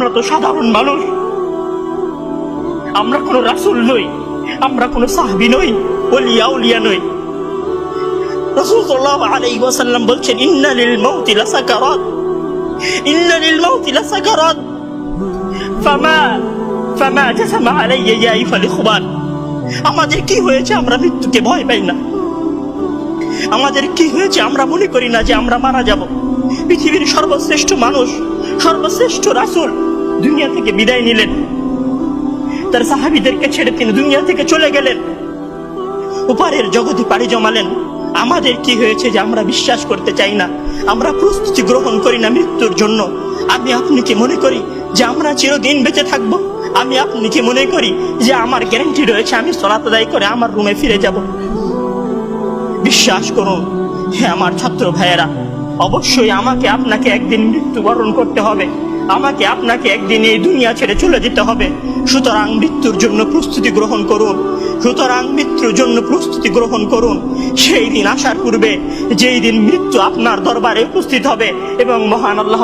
আমরা তো সাধারণ মানুষ, আমরা কোনো রাসূল নই, আমরা কোনো সাহাবী নই, ওলিয়া উলিয়া নই। রাসূল সাল্লাল্লাহু আলাইহি ওয়াসাল্লাম বলছেন, ইন্না লিল মাউতি লাসাকারাত, ইন্না লিল মাউতি লাসাকারাত, ফামা জাসামা আলাইয়া ইয়া আইফাল ইখওয়ান। আমাদের কি হয়েছে আমরা মৃত্যুকে ভয় পাই না? আমাদের কি হয়েছে আমরা মনে করি না যে আমরা মারা যাব? পৃথিবীর সর্বশ্রেষ্ঠ মানুষ, সর্বশ্রেষ্ঠ রাসূল দুনিয়া থেকে বিদায় নিলেন, তার সাহাবীদেরকে ছেড়ে তিনি দুনিয়া থেকে চলে গেলেন, উপরের জগতে পাড়ি জমালেন। আমাদের কি হয়েছে যে আমরা বিশ্বাস করতে চাই না, আমরা প্রস্তুতি গ্রহণ করি না মৃত্যুর জন্য? আমি আপনি কি মনে করি যে আমরা চিরদিন বেঁচে থাকবো? আমি আপনি কি মনে করি যে আমার গ্যারান্টি রয়েছে আমি সালাত আদায় করে আমার রুমে ফিরে যাব? বিশ্বাস করুন হে আমার ছাত্র ভাইয়েরা, অবশ্যই আমাকে আপনাকে একদিন মৃত্যুবরণ করতে হবে, আমাকে আপনাকে একদিন এই দুনিয়া ছেড়ে চলে যেতে হবে। সুতরাং মৃত্যুর জন্য প্রস্তুতি গ্রহণ করুন, সুতরাং মৃত্যুর জন্য প্রস্তুতি গ্রহণ করুন। সেই দিন আসার পূর্বে, যেই দিন মৃত্যু আপনার দরবারে উপস্থিত হবে এবং মহান আল্লাহ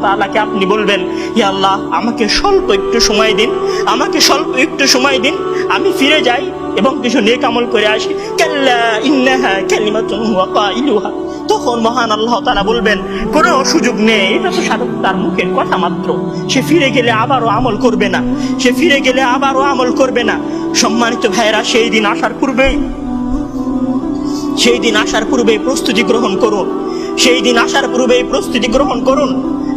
তাআলাকে আপনি বলবেন, ইয়া আল্লাহ, আমাকে স্বল্প একটু সময় দিন, আমাকে স্বল্প একটু সময় দিন, আমি ফিরে যাই এবং কিছু নেক আমল করে আসি। কাল্লা ইন্নাহা কালিমাতুন ওয়া কাইলুহা। তখন মহান আল্লাহ তাআলা বলবেন, কোনো সুযোগ নেই, এটা তো সাধারণ তার মুখের কথা মাত্র, সে ফিরে গেলে আবারও আমল করবে না, সে ফিরে গেলে আবারও আমল করবে না। সম্মানিত ভাইয়েরা, সেই দিন আসার পূর্বেই প্রস্তুতি গ্রহণ করুন, সেই দিন আসার পূর্বেই প্রস্তুতি গ্রহণ করুন।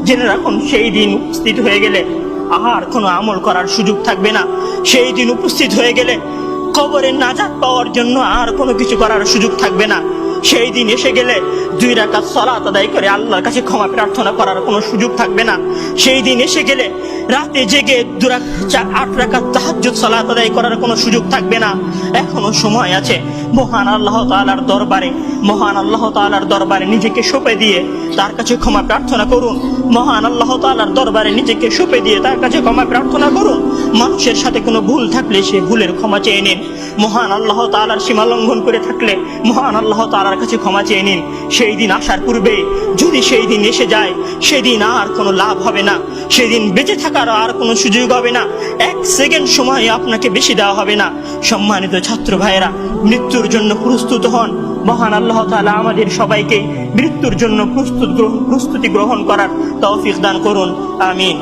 জেনে রাখুন, সেই দিন উপস্থিত হয়ে গেলে আর কোনো আমল করার সুযোগ থাকবে না। সেই দিন উপস্থিত হয়ে গেলে কবরের নাজাত পাওয়ার জন্য আর কোনো কিছু করার সুযোগ থাকবে না। সেই দিন এসে গেলে 2 রাকাত সালাত আদায় করে আল্লাহর কাছে ক্ষমা প্রার্থনা করার কোনো সুযোগ থাকবে না। সেই দিন এসে গেলে রাতে জেগে 8 রাকাত তাহাজ্জুদ সালাত আদায় করার কোনো সুযোগ থাকবে না। এখনো সময় আছে। মহান আল্লাহ তাআলার দরবারে নিজেকে সঁপে দিয়ে তার কাছে ক্ষমা প্রার্থনা করুন। মহান আল্লাহ তাআলার দরবারে নিজেকে সঁপে দিয়ে তার কাছে ক্ষমা প্রার্থনা করুন। মানুষের সাথে কোনো ভুল থাকলে সে ভুলের ক্ষমা চেয়ে নিন। মহান আল্লাহ তাআলার সীমা লঙ্ঘন করে থাকলে মহান আল্লাহ তাআলার কাছে ক্ষমা চেয়ে নিন। সেই দিন আসার পূর্বে যদি সেই দিন এসে যায়, সেদিন আর কোনো লাভ হবে না, সেদিন বেঁচে থাকার আর কোনো সুযোগ হবে না, 1 সেকেন্ড সময় আপনাকে বেশি দেওয়া হবে না। সম্মানিত ছাত্র ভাইয়েরা, মৃত্যুর জন্য প্রস্তুত হন। মহান আল্লাহ তাআলা আমাদের সবাইকে মৃত্যুর জন্য প্রস্তুতি গ্রহণ করার তৌফিক দান করুন। আমিন।